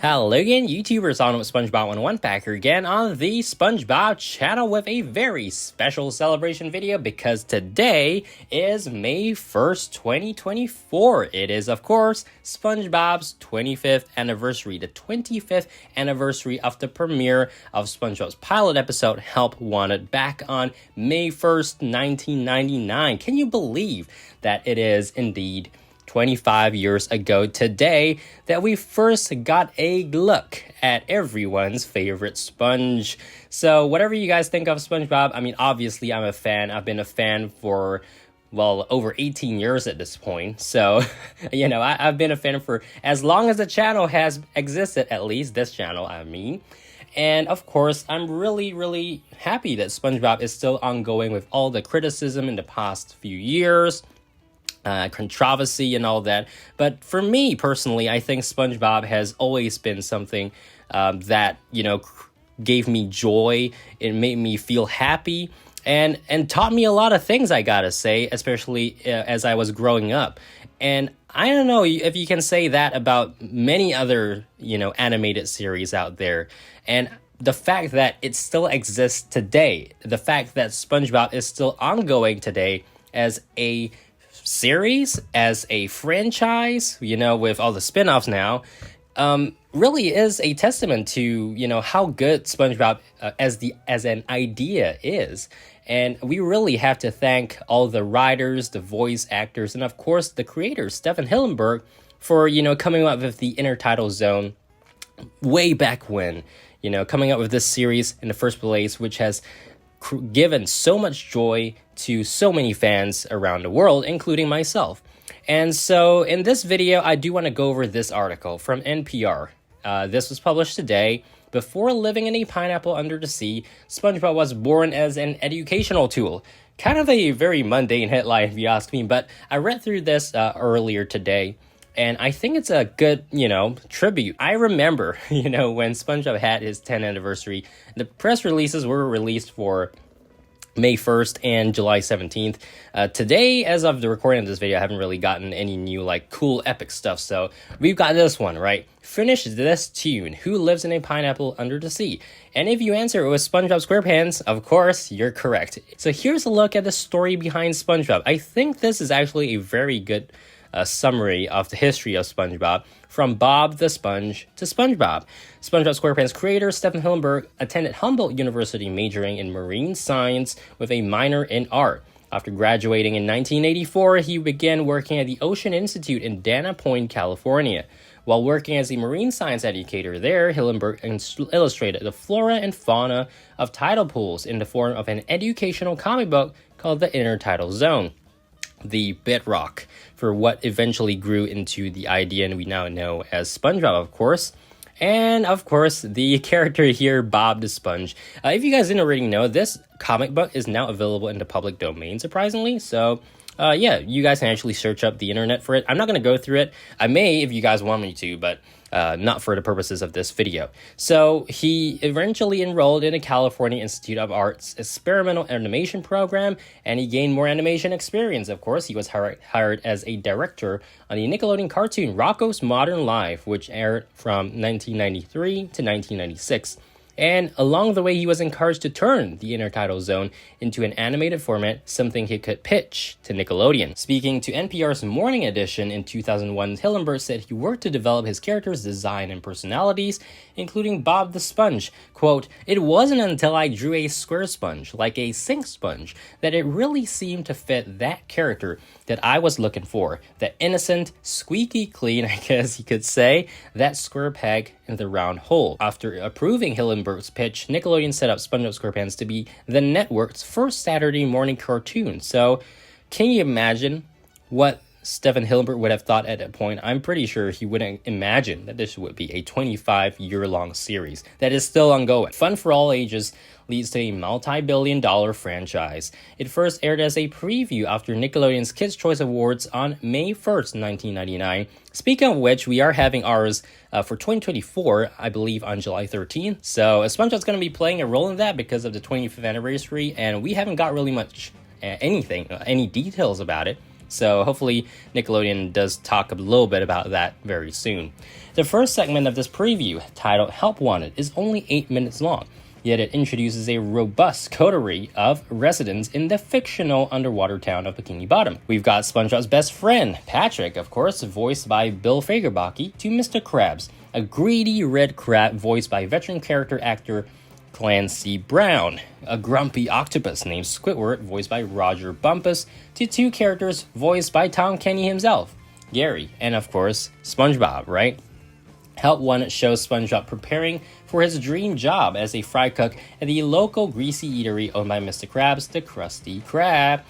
Hello again, YouTubers, on with SpongeBob 101 back here again on the SpongeBob channel with a very special celebration video because today is May 1st, 2024. It is, of course, SpongeBob's 25th anniversary, the 25th anniversary of the premiere of SpongeBob's pilot episode, Help Wanted, back on May 1st, 1999. Can you believe that it is indeed 25 years ago today that we first got a look at everyone's favorite sponge? So whatever you guys think of SpongeBob, I mean, obviously I'm a fan. I've been a fan for, well, over 18 years at this point. So, you know, I've been a fan for as long as the channel has existed, at least this channel, I mean. And of course, I'm really happy that SpongeBob is still ongoing with all the criticism in the past few years. Controversy and all that. But for me personally, I think SpongeBob has always been something that, you know, gave me joy. It made me feel happy and taught me a lot of things, I gotta say, especially as I was growing up. And I don't know if you can say that about many other, you know, animated series out there. And the fact that it still exists today, the fact that SpongeBob is still ongoing today as a series, as a franchise, you know, with all the spin-offs now, really is a testament to, you know, how good SpongeBob as an idea is. And we really have to thank all the writers, the voice actors, and of course the creators, Stephen Hillenburg, for, you know, coming up with the intertitle zone way back when, you know, coming up with this series in the first place, which has given so much joy to so many fans around the world, including myself. And so in this video, I do want to go over this article from NPR. This was published today. Before living in a pineapple under the sea, SpongeBob was born as an educational tool. Kind of a very mundane headline if you ask me, but I read through this earlier today. And I think it's a good, you know, tribute. I remember, you know, when SpongeBob had his 10th anniversary, the press releases were released for May 1st and July 17th. Today, as of the recording of this video, I haven't really gotten any new, like, cool, epic stuff. So we've got this one, right? Finish this tune. Who lives in a pineapple under the sea? And if you answer it with SpongeBob SquarePants, of course, you're correct. So here's a look at the story behind SpongeBob. I think this is actually a very good summary of the history of SpongeBob, from Bob the Sponge to SpongeBob. SpongeBob SquarePants creator Stephen Hillenburg attended Humboldt University majoring in marine science with a minor in art. After graduating in 1984, he began working at the Ocean Institute in Dana Point, California. While working as a marine science educator there, Hillenburg illustrated the flora and fauna of tidal pools in the form of an educational comic book called The Intertidal Zone, the bedrock for what eventually grew into the idea and we now know as SpongeBob, of course. And of course, the character here, Bob the Sponge. If you guys didn't already know, this comic book is now available in the public domain, surprisingly. So yeah, you guys can actually search up the internet for it. I'm not going to go through it. I may if you guys want me to, but not for the purposes of this video. So he eventually enrolled in the California Institute of Art's experimental animation program, and he gained more animation experience. Of course, he was hired as a director on the Nickelodeon cartoon Rocko's Modern Life, which aired from 1993 to 1996. And along the way, he was encouraged to turn the Intertidal Zone into an animated format, something he could pitch to Nickelodeon. Speaking to NPR's Morning Edition in 2001, Hillenburg said he worked to develop his character's design and personalities, including Bob the Sponge. Quote, "It wasn't until I drew a square sponge, like a sink sponge, that it really seemed to fit that character that I was looking for. The innocent, squeaky clean, I guess you could say, that square peg in the round hole." After approving Hillenburg's pitch, Nickelodeon set up SpongeBob SquarePants to be the network's first Saturday morning cartoon. So, can you imagine what Stephen Hillenburg would have thought at that point? I'm pretty sure he wouldn't imagine that this would be a 25-year-long series that is still ongoing. Fun for all ages leads to a multi-billion-dollar franchise. It first aired as a preview after Nickelodeon's Kids' Choice Awards on May 1st, 1999. Speaking of which, we are having ours for 2024, I believe, on July 13th. So SpongeBob's going to be playing a role in that because of the 25th anniversary, and we haven't got really much any details about it. So hopefully Nickelodeon does talk a little bit about that very soon. The first segment of this preview, titled Help Wanted, is only 8 minutes long, yet it introduces a robust coterie of residents in the fictional underwater town of Bikini Bottom. We've got SpongeBob's best friend, Patrick, of course, voiced by Bill Fagerbaki, to Mr. Krabs, a greedy red crab voiced by veteran character actor Clancy Brown, a grumpy octopus named Squidward voiced by Roger Bumpus, to two characters voiced by Tom Kenny himself, Gary, and of course, SpongeBob, right? Help Wanted shows SpongeBob preparing for his dream job as a fry cook at the local greasy eatery owned by Mr. Krabs, the Krusty Krab.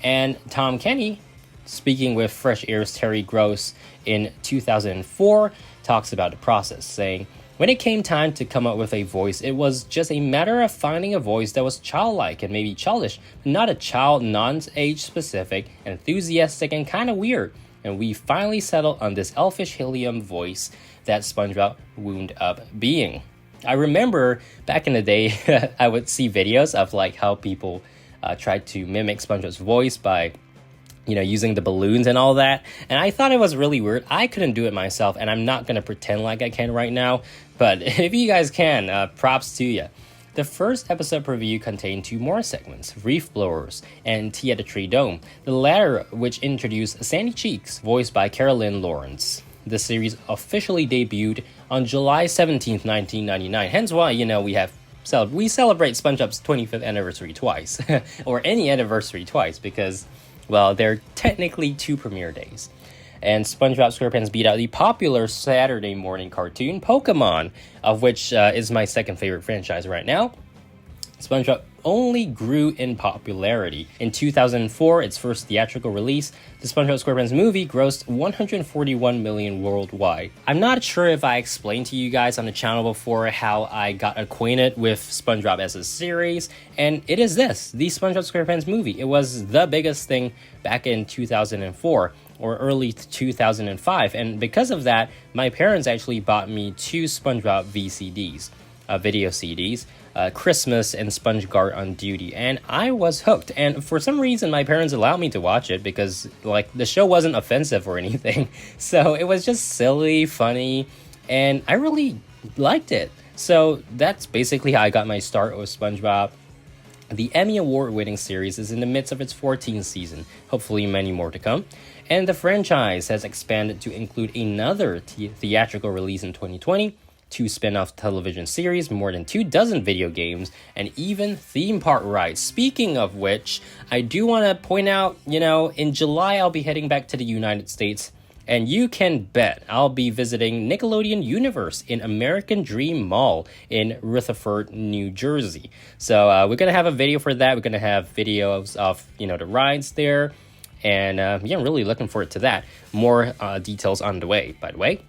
And Tom Kenny, speaking with Fresh Air's Terry Gross in 2004, talks about the process, saying, "When it came time to come up with a voice, it was just a matter of finding a voice that was childlike and maybe childish, but not a child, non-age specific, enthusiastic, and kind of weird. And we finally settled on this elfish helium voice that SpongeBob wound up being." I remember back in the day, I would see videos of like how people tried to mimic SpongeBob's voice by using the balloons and all that. And I thought it was really weird. I couldn't do it myself, and I'm not going to pretend like I can right now. But if you guys can, props to you. The first episode preview contained 2 more segments, Reef Blowers and Tea at the Tree Dome, the latter which introduced Sandy Cheeks, voiced by Carolyn Lawrence. The series officially debuted on July 17th, 1999, hence why, we celebrate SpongeBob's 25th anniversary twice, or any anniversary twice, because, well, they're technically 2 premiere days. And SpongeBob SquarePants beat out the popular Saturday morning cartoon Pokemon, of which is my second favorite franchise right now. SpongeBob only grew in popularity. In 2004, its first theatrical release, the SpongeBob SquarePants movie grossed $141 million worldwide. I'm not sure if I explained to you guys on the channel before how I got acquainted with SpongeBob as a series, and it is this, the SpongeBob SquarePants movie. It was the biggest thing back in 2004. Or early 2005, and because of that, my parents actually bought me 2 SpongeBob VCDs, video CDs, Christmas and SpongeGuard on Duty, and I was hooked. And for some reason, my parents allowed me to watch it because, the show wasn't offensive or anything, so it was just silly, funny, and I really liked it. So that's basically how I got my start with SpongeBob. The Emmy Award-winning series is in the midst of its 14th season, hopefully many more to come, and the franchise has expanded to include another theatrical release in 2020, 2 spin-off television series, more than 24 video games, and even theme park rides. Speaking of which, I do want to point out, in July I'll be heading back to the United States, and you can bet I'll be visiting Nickelodeon Universe in American Dream Mall in Rutherford, New Jersey. So we're going to have a video for that. We're going to have videos of, the rides there. And I'm really looking forward to that. More details on the way, by the way.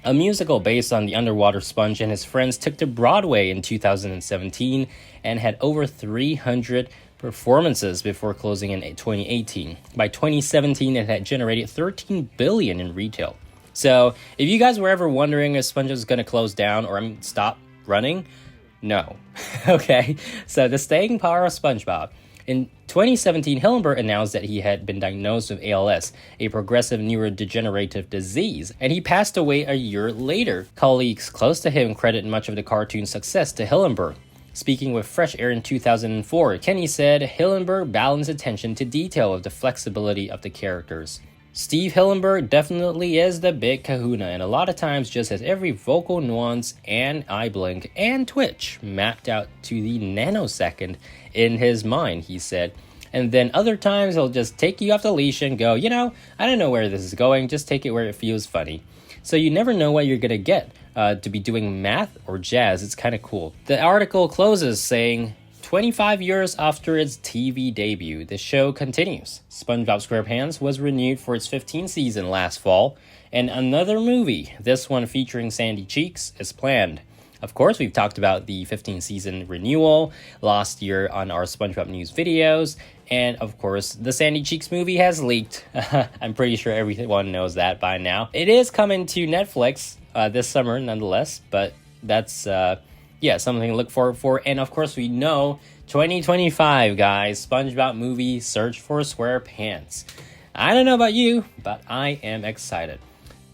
A musical based on the underwater sponge and his friends took to Broadway in 2017 and had over 300 performances before closing in 2018. By 2017, it had generated $13 billion in retail. So if you guys were ever wondering if SpongeBob is going to close down or stop running, no. Okay, so the staying power of SpongeBob. In 2017, Hillenburg announced that he had been diagnosed with ALS, a progressive neurodegenerative disease, and he passed away a year later. Colleagues close to him credit much of the cartoon's success to Hillenburg. Speaking with Fresh Air in 2004, Kenny said Hillenburg balanced attention to detail with the flexibility of the characters. Steve Hillenburg definitely is the big kahuna, and a lot of times just has every vocal nuance and eye blink and twitch mapped out to the nanosecond in his mind, he said. And then other times he'll just take you off the leash and go, I don't know where this is going, just take it where it feels funny. So you never know what you're gonna get. To be doing math or jazz, it's kind of cool. The article closes saying, 25 years after its TV debut, the show continues. SpongeBob SquarePants was renewed for its 15th season last fall, and another movie, this one featuring Sandy Cheeks, is planned. Of course, we've talked about the 15th season renewal last year on our SpongeBob News videos, and of course, the Sandy Cheeks movie has leaked. I'm pretty sure everyone knows that by now. It is coming to Netflix this summer, nonetheless, but that's something to look forward for. And of course, we know 2025, guys, SpongeBob movie Search for SquarePants. I don't know about you, but I am excited.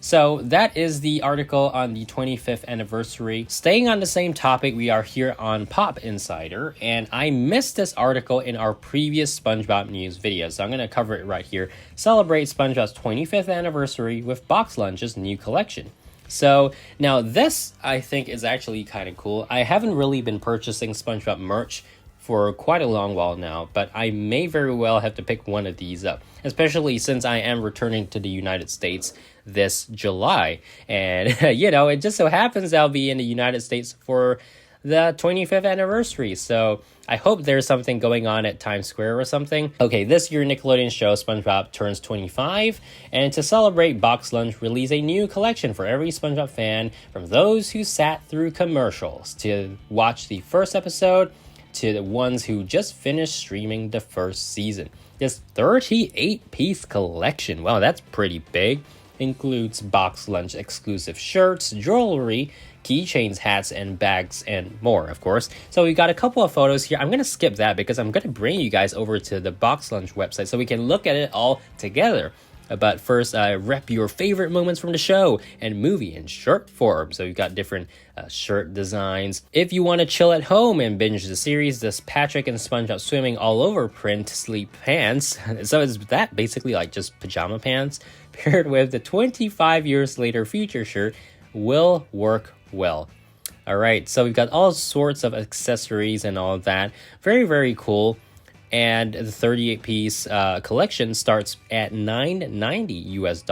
So that is the article on the 25th anniversary. Staying on the same topic, we are here on Pop Insider, and I missed this article in our previous SpongeBob news video, so I'm going to cover it right here. Celebrate SpongeBob's 25th anniversary with Box Lunch's new collection. So now this, I think, is actually kind of cool. I haven't really been purchasing SpongeBob merch for quite a long while now, but I may very well have to pick one of these up, especially since I am returning to the United States this July. And, it just so happens I'll be in the United States for the 25th anniversary. So I hope there's something going on at Times Square or something. Okay, this year Nickelodeon show SpongeBob turns 25, and to celebrate, Box Lunch released a new collection for every SpongeBob fan, from those who sat through commercials to watch the first episode to the ones who just finished streaming the first season. This 38-piece collection, wow, that's pretty big, includes Box Lunch exclusive shirts, jewelry, keychains, hats, and bags, and more, of course. So we got a couple of photos here. I'm going to skip that because I'm going to bring you guys over to the Box Lunch website so we can look at it all together. But first, rep your favorite moments from the show and movie in shirt form. So you've got different shirt designs. If you want to chill at home and binge the series, this Patrick and SpongeBob swimming all over print sleep pants. So is that basically like just pajama pants paired with the 25 years later future shirt will work well. All right, so we've got all sorts of accessories and all of that. Very, very cool. And the 38-piece collection starts at $9.90 US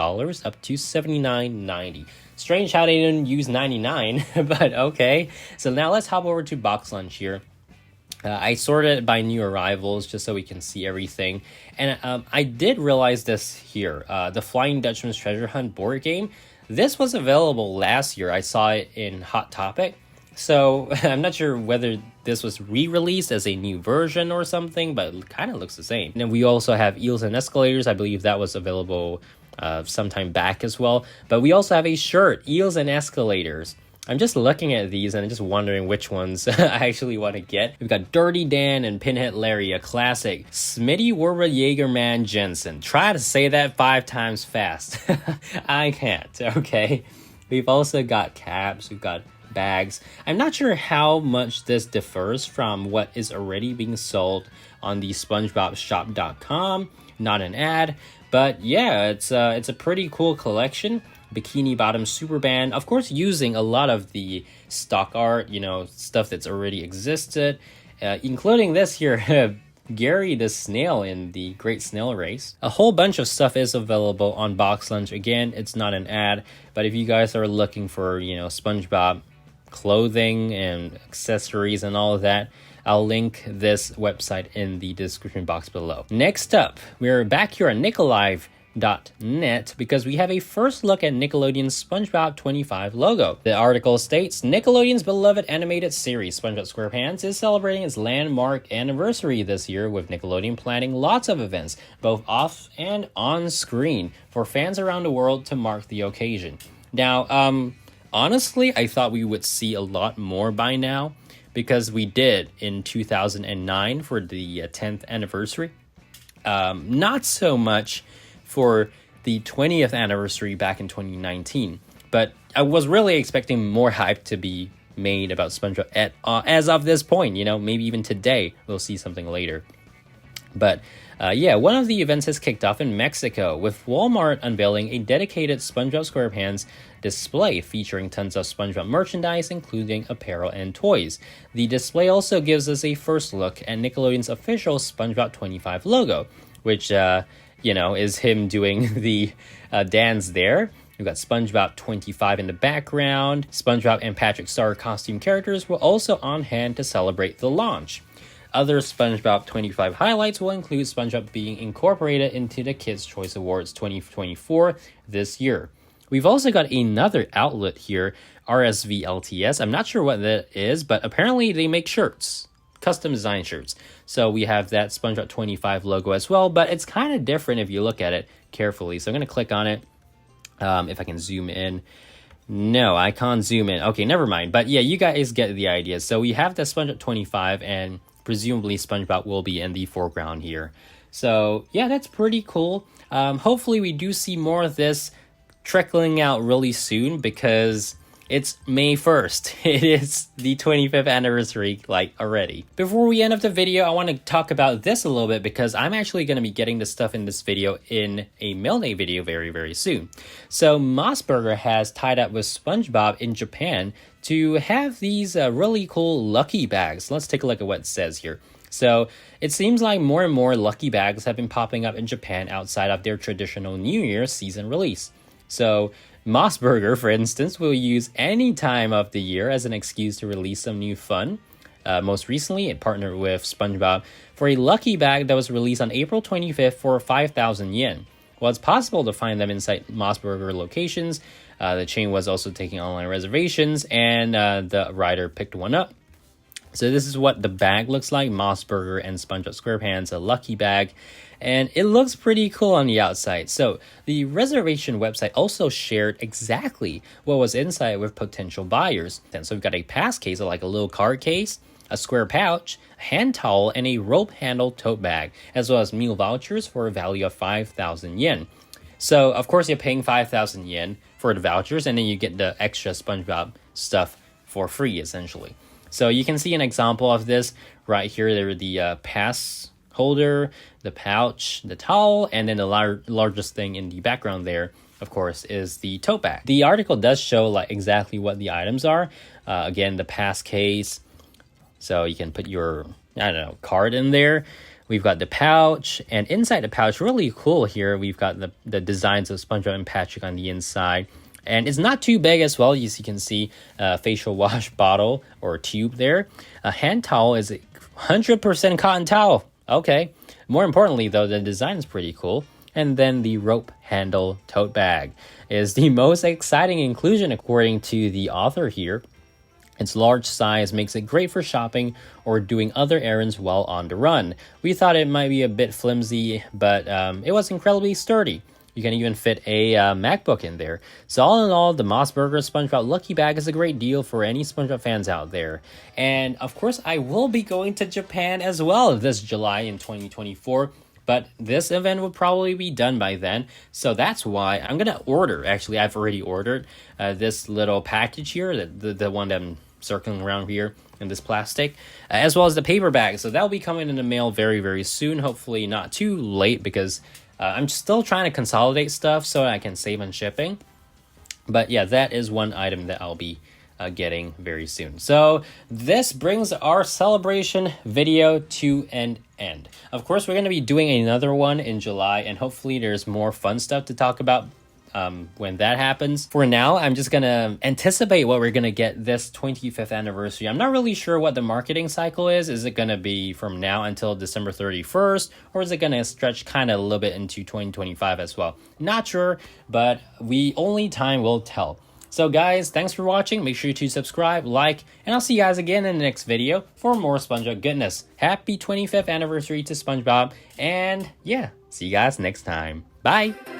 up to $79.90. Strange how they didn't use 99, but okay. So now let's hop over to Box Lunch here. I sorted it by new arrivals just so we can see everything. And I did realize this here. The Flying Dutchman's Treasure Hunt board game. This was available last year. I saw it in Hot Topic. So I'm not sure whether this was re-released as a new version or something, but it kind of looks the same. And then we also have Eels and Escalators. I believe that was available sometime back as well. But we also have a shirt, Eels and Escalators. I'm just looking at these and I'm just wondering which ones I actually want to get. We've got Dirty Dan and Pinhead Larry, a classic. Smitty Werber Jaegerman Jensen. Try to say that 5 times fast. I can't, okay? We've also got caps. We've got bags. I'm not sure how much this differs from what is already being sold on the SpongeBobShop.com. Not an ad, but yeah, it's a pretty cool collection. Bikini Bottom Super Band, of course, using a lot of the stock art, stuff that's already existed, including this here. Gary the Snail in the Great Snail Race. A whole bunch of stuff is available on Box Lunch. Again, it's not an ad, but if you guys are looking for, SpongeBob clothing and accessories and all of that, I'll link this website in the description box below. Next up, we're back here on NickLive.net because we have a first look at Nickelodeon's SpongeBob 25 logo. The article states, Nickelodeon's beloved animated series SpongeBob SquarePants is celebrating its landmark anniversary this year, with Nickelodeon planning lots of events, both off and on screen, for fans around the world to mark the occasion. Now, honestly, I thought we would see a lot more by now, because we did in 2009 for the 10th anniversary. Not so much for the 20th anniversary back in 2019. But I was really expecting more hype to be made about SpongeBob as of this point. Maybe even today we'll see something later. But one of the events has kicked off in Mexico, with Walmart unveiling a dedicated SpongeBob SquarePants display featuring tons of SpongeBob merchandise, including apparel and toys. The display also gives us a first look at Nickelodeon's official SpongeBob 25 logo, which, is him doing the dance there. We've got SpongeBob 25 in the background. SpongeBob and Patrick Star costume characters were also on hand to celebrate the launch. Other SpongeBob 25 highlights will include SpongeBob being incorporated into the Kids' Choice Awards 2024 this year. We've also got another outlet here, RSVLTS. I'm not sure what that is, but apparently they make shirts, custom design shirts. So we have that SpongeBob 25 logo as well, but it's kind of different if you look at it carefully. So I'm going to click on it, if I can zoom in. No, I can't zoom in. Okay, never mind. But yeah, you guys get the idea. So we have the SpongeBob 25, and presumably SpongeBob will be in the foreground here. So yeah, that's pretty cool. Hopefully we do see more of this trickling out really soon, because it's May 1st. It is the 25th anniversary, like, already. Before we end up the video, I want to talk about this a little bit, because I'm actually going to be getting the stuff in this video in a mail day video very, very soon. So MOS Burger has tied up with SpongeBob in Japan to have these really cool lucky bags. Let's take a look at what it says here. So it seems like more and more lucky bags have been popping up in Japan outside of their traditional New Year's season release. So MOS Burger, for instance, will use any time of the year as an excuse to release some new fun. Most recently, it partnered with SpongeBob for a lucky bag that was released on April 25th for 5,000 yen. While it's possible to find them inside MOS Burger locations, the chain was also taking online reservations, and the rider picked one up. So this is what the bag looks like, MOS Burger and SpongeBob SquarePants, a lucky bag. And it looks pretty cool on the outside. So the reservation website also shared exactly what was inside with potential buyers. And so we've got a pass case, like a little card case, a square pouch, a hand towel, and a rope handle tote bag, as well as meal vouchers for a value of 5,000 yen. So of course you're paying 5,000 yen for the vouchers, and then you get the extra SpongeBob stuff for free, essentially. So you can see an example of this right here. There are the pass holder, the pouch, the towel, and then the largest thing in the background there, of course, is the tote bag. The article does show like exactly what the items are. Again, the pass case, so you can put your, I don't know, card in there. We've got the pouch, and inside the pouch, really cool here, we've got the designs of SpongeBob and Patrick on the inside. And it's not too big as well, as you can see, facial wash bottle or tube there. A hand towel is a 100% cotton towel. Okay. More importantly, though, the design is pretty cool. And then the rope handle tote bag is the most exciting inclusion, according to the author here. Its large size makes it great for shopping or doing other errands while on the run. We thought it might be a bit flimsy, but it was incredibly sturdy. You can even fit a MacBook in there. So all in all, the MOS Burger SpongeBob Lucky Bag is a great deal for any SpongeBob fans out there. And of course, I will be going to Japan as well this July in 2024. But this event will probably be done by then. So that's why I'm going to order. Actually, I've already ordered this little package here, the one that I'm circling around here in this plastic, as well as the paper bag. So that'll be coming in the mail very, very soon. Hopefully not too late, because I'm still trying to consolidate stuff so I can save on shipping. But yeah, that is one item that I'll be getting very soon. So this brings our celebration video to an end. Of course, we're going to be doing another one in July, and hopefully there's more fun stuff to talk about when that happens. For now, I'm just gonna anticipate what we're gonna get this 25th anniversary. I'm not really sure what the marketing cycle is. Is it gonna be from now until December 31st, or is it gonna stretch kind of a little bit into 2025 as well? Not sure, but only time will tell. So guys, thanks for watching. Make sure to subscribe, like, and I'll see you guys again in the next video for more SpongeBob goodness. Happy 25th anniversary to SpongeBob, and yeah, see you guys next time. Bye!